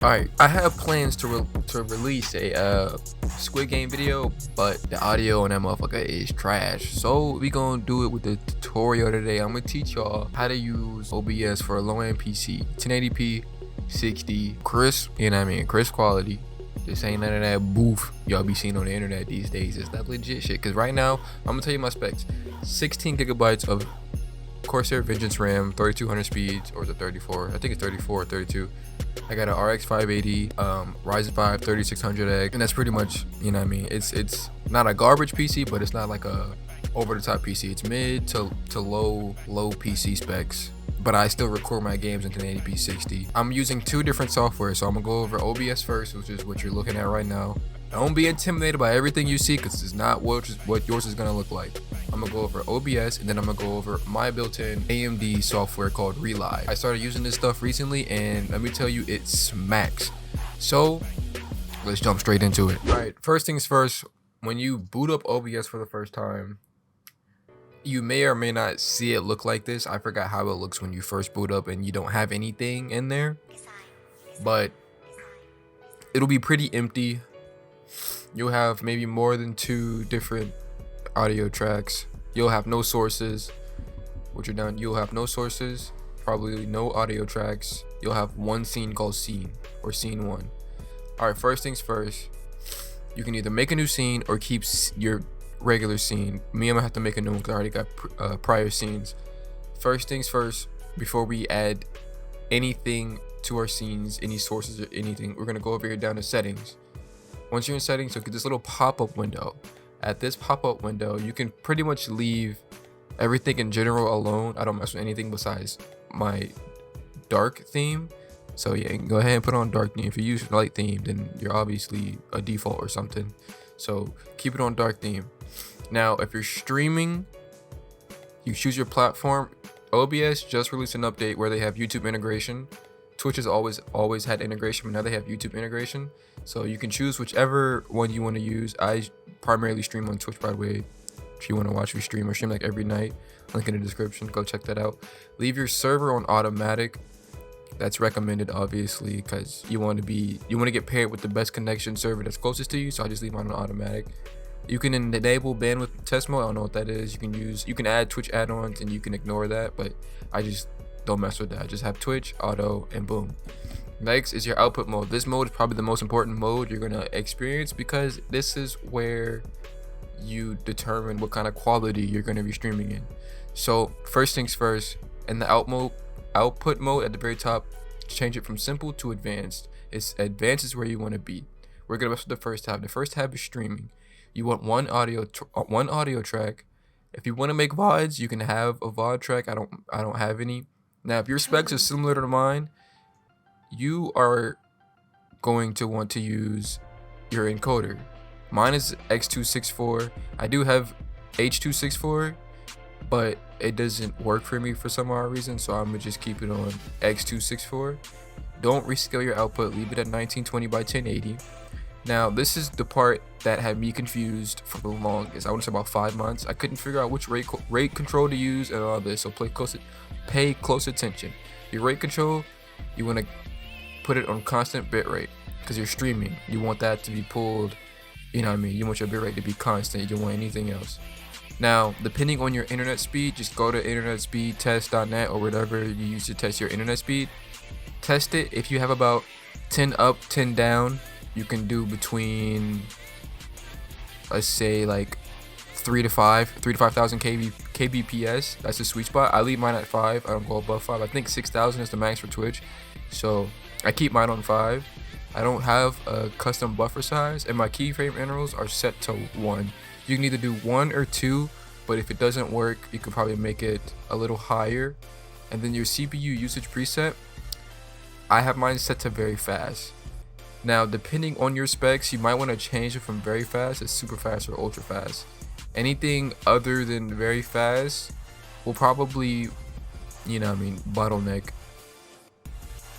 Alright, I have plans to release a Squid Game video, but the audio on that motherfucker is trash. So we gonna do it with the tutorial today. I'm gonna teach y'all how to use OBS for a low-end PC, 1080p, 60, crisp, you know what I mean, crisp quality. This ain't none of that boof y'all be seeing on the internet these days. It's that legit shit. Cause right now, I'm gonna tell you my specs. 16 gigabytes of Corsair Vengeance RAM, 3200 speeds, or is it 34? I think it's 34 or 32. I got an RX 580, Ryzen 5 3600X, and that's pretty much, you know what I mean. It's not a garbage PC, but it's not like a over the top PC. It's mid to low PC specs. But I still record my games in 1080p 60. I'm using two different software, so I'm gonna go over OBS first, which is what you're looking at right now. Don't be intimidated by everything you see, because it's not what yours is gonna look like. I'm gonna go over OBS, and then I'm gonna go over my built-in AMD software called Relive. I started using this stuff recently, and let me tell you, it smacks. So let's jump straight into it. All right, first things first. When you boot up OBS for the first time, you may or may not see it look like this. I forgot how it looks when you first boot up and you don't have anything in there, but it'll be pretty empty. You'll have maybe more than 2 different audio tracks. You'll have no sources. What you're done, you'll have no sources, probably no audio tracks. You'll have one scene called scene or scene 1. All right, first things first, you can either make a new scene or keep your regular scene. Me, I'm gonna have to make a new one because I already got prior scenes. First things first, before we add anything to our scenes, any sources or anything, we're gonna go over here down to settings. Once you're in settings, look at this little pop-up window. At this pop-up window, you can pretty much leave everything in general alone. I don't mess with anything besides my dark theme. So yeah, go ahead and put on dark theme. If you use light theme, then you're obviously a default or something. So keep it on dark theme. Now, if you're streaming, you choose your platform. OBS just released an update where they have YouTube integration. Twitch has always had integration, but now they have YouTube integration. So you can choose whichever one you want to use. I primarily stream on Twitch, by the way. If you want to watch me stream, I stream like every night. Link in the description. Go check that out. Leave your server on automatic. That's recommended, obviously, because you want to get paired with the best connection server that's closest to you. So I just leave mine on automatic. You can enable bandwidth test mode. I don't know what that is. You can add Twitch add-ons and you can ignore that, but I just don't mess with that. Just have Twitch, auto, and boom. Next is your output mode. This mode is probably the most important mode you're gonna experience because this is where you determine what kind of quality you're gonna be streaming in. So first things first, in the output mode at the very top, change it from simple to advanced. Advanced is where you want to be. We're gonna mess with the first tab. The first tab is streaming. You want one audio track. If you want to make VODs, you can have a VOD track. I don't have any. Now, if your specs are similar to mine, you are going to want to use your encoder. Mine is X264. I do have H264, but it doesn't work for me for some odd reason, so I'm gonna just keep it on X264. Don't rescale your output. Leave it at 1920 by 1080. Now, this is the part that had me confused for the longest. I want to say about 5 months. I couldn't figure out which rate control to use and all this, so pay close attention. Your rate control, you want to put it on constant bitrate because you're streaming. You want that to be pulled, you know what I mean? You want your bitrate to be constant. You don't want anything else. Now, depending on your internet speed, just go to internetspeedtest.net or whatever you use to test your internet speed. Test it. If you have about 10 up, 10 down, you can do between, let's say, like 3 to 5,000 kbps. That's the sweet spot. I leave mine at 5. I don't go above 5. I think 6,000 is the max for Twitch, so I keep mine on 5. I don't have a custom buffer size, and my keyframe intervals are set to 1. You can either do 1 or 2, but if it doesn't work, you could probably make it a little higher. And then your CPU usage preset, I have mine set to very fast. Now, depending on your specs, you might want to change it from very fast to super fast or ultra fast. Anything other than very fast will probably, you know what I mean, bottleneck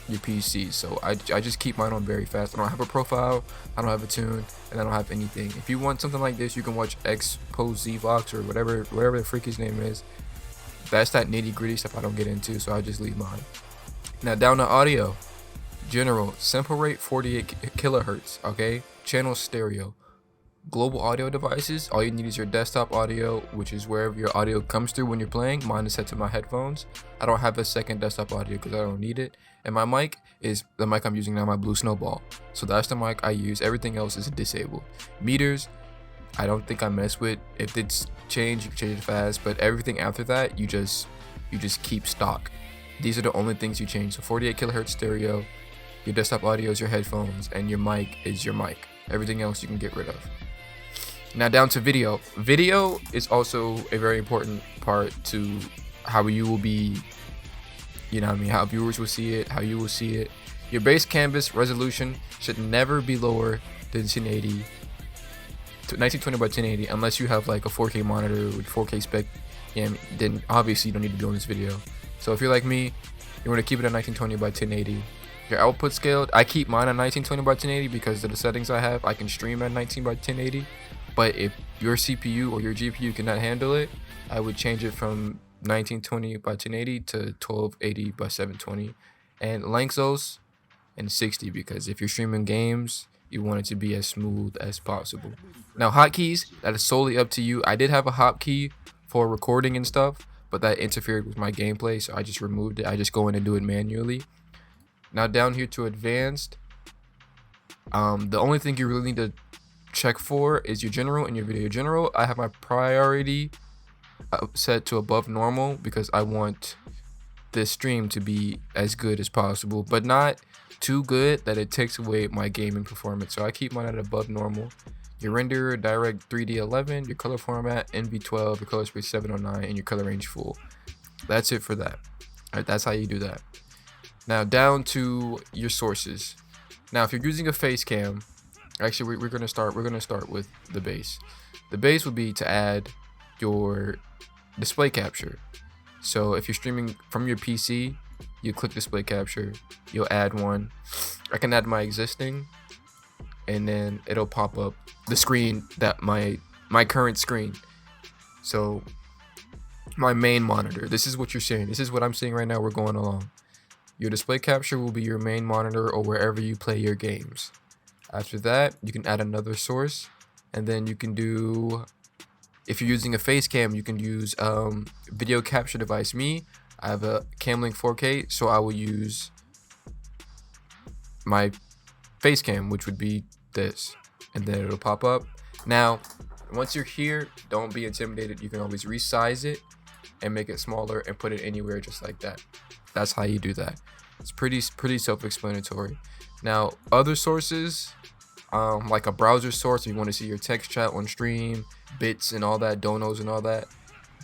your PC. So I just keep mine on very fast. I don't have a profile, I don't have a tune, and I don't have anything. If you want something like this, you can watch XposeZvox or whatever the freak his name is. That's that nitty gritty stuff I don't get into, so I just leave mine. Now down to audio. General, sample rate 48 kilohertz, okay? Channel stereo. Global audio devices, all you need is your desktop audio, which is wherever your audio comes through when you're playing. Mine is set to my headphones. I don't have a second desktop audio because I don't need it. And my mic is the mic I'm using now, my Blue Snowball. So that's the mic I use. Everything else is disabled. Meters, I don't think I mess with. If it's changed, you can change it fast. But everything after that, you just keep stock. These are the only things you change. So 48 kilohertz stereo, your desktop audio is your headphones, and your mic is your mic. Everything else you can get rid of. Now down to video. Video is also a very important part to how you will be, you know what I mean, how viewers will see it, how you will see it. Your base canvas resolution should never be lower than 1080 to 1920 by 1080 unless you have like a 4K monitor with 4K spec. Yeah, then obviously you don't need to be on this video. So if you're like me, you want to keep it at 1920 by 1080. Your output scaled, I keep mine at 1920 by 1080 because of the settings I have. I can stream at 19 by 1080. But if your CPU or your GPU cannot handle it, I would change it from 1920 by 1080 to 1280 by 720. And Lanczos and 60, because if you're streaming games, you want it to be as smooth as possible. Now hotkeys, that is solely up to you. I did have a hotkey for recording and stuff, but that interfered with my gameplay, so I just removed it. I just go in and do it manually. Now down here to advanced, the only thing you really need to check for is your general and your video. General, I have my priority set to above normal because I want this stream to be as good as possible, but not too good that it takes away my gaming performance. So I keep mine at above normal. Your render, direct 3D 11, your color format NV12, your color space 709, and your color range full. That's it for that. All right, that's how you do that. Now down to your sources. Now if you're using a face cam, actually we're gonna start with the base. The base would be to add your display capture. So if you're streaming from your PC, you click display capture, you'll add one. I can add my existing, and then it'll pop up the screen that my current screen. So my main monitor, this is what you're seeing. This is what I'm seeing right now. We're going along. Your display capture will be your main monitor or wherever you play your games. After that, you can add another source, and then you can do, if you're using a face cam, you can use video capture device. Me, I have a Camlink 4K, so I will use my face cam, which would be this, and then it'll pop up. Now, once you're here, don't be intimidated. You can always resize it and make it smaller and put it anywhere just like that. That's how you do that. It's pretty self-explanatory. Now, other sources, like a browser source, if you want to see your text chat on stream, bits and all that, donos and all that,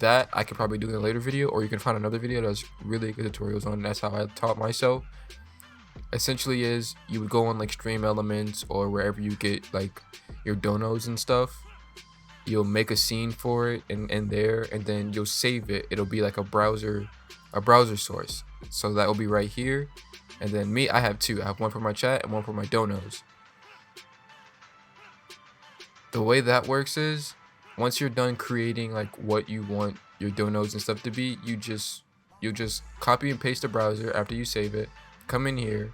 that I could probably do in a later video, or you can find another video that's really good tutorials on. That's how I taught myself. Essentially is you would go on like Stream Elements or wherever you get like your donos and stuff. You'll make a scene for it and there, and then you'll save it. It'll be like a browser source. So that will be right here. And then me, I have two. I have one for my chat and one for my donos. The way that works is, once you're done creating like what you want your donos and stuff to be, you'll just copy and paste the browser after you save it. Come in here,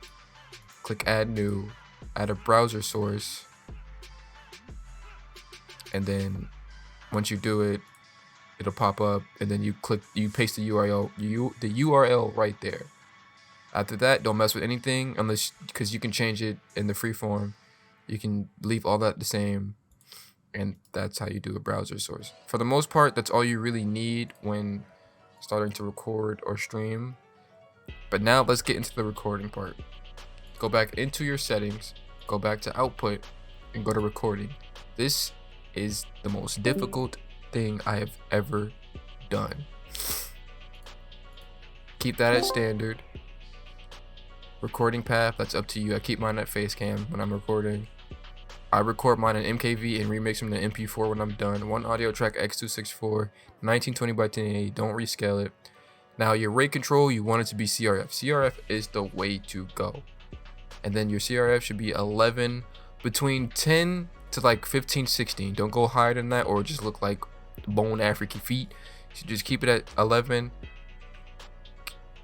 click add new, add a browser source, and then once you do it, it'll pop up, and then you paste the URL right there. After that, don't mess with anything because you can change it in the freeform. You can leave all that the same, and that's how you do a browser source. For the most part, that's all you really need when starting to record or stream. But now let's get into the recording part. Go back into your settings, go back to output, and go to recording. This is the most difficult thing I have ever done. Keep that at standard. Recording path, that's up to you. I keep mine at face cam when I'm recording. I record mine in MKV and remix them to MP4 when I'm done. One audio track X264, 1920 by 1080. Don't rescale it. Now your rate control, you want it to be CRF. CRF is the way to go. And then your CRF should be 11, between 10 to like 15, 16. Don't go higher than that or just look like bone African feet. You should just keep it at 11.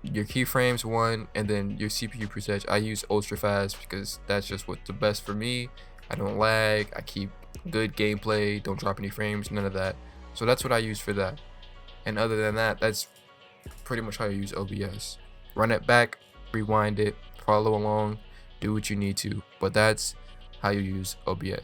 your keyframes 1, and then your CPU percentage. I use ultra fast because that's just what's the best for me. I don't lag, I keep good gameplay, don't drop any frames, none of that. So that's what I use for that. And other than that, that's pretty much how you use OBS. Run it back, rewind it, follow along, do what you need to, but that's how you use OBS.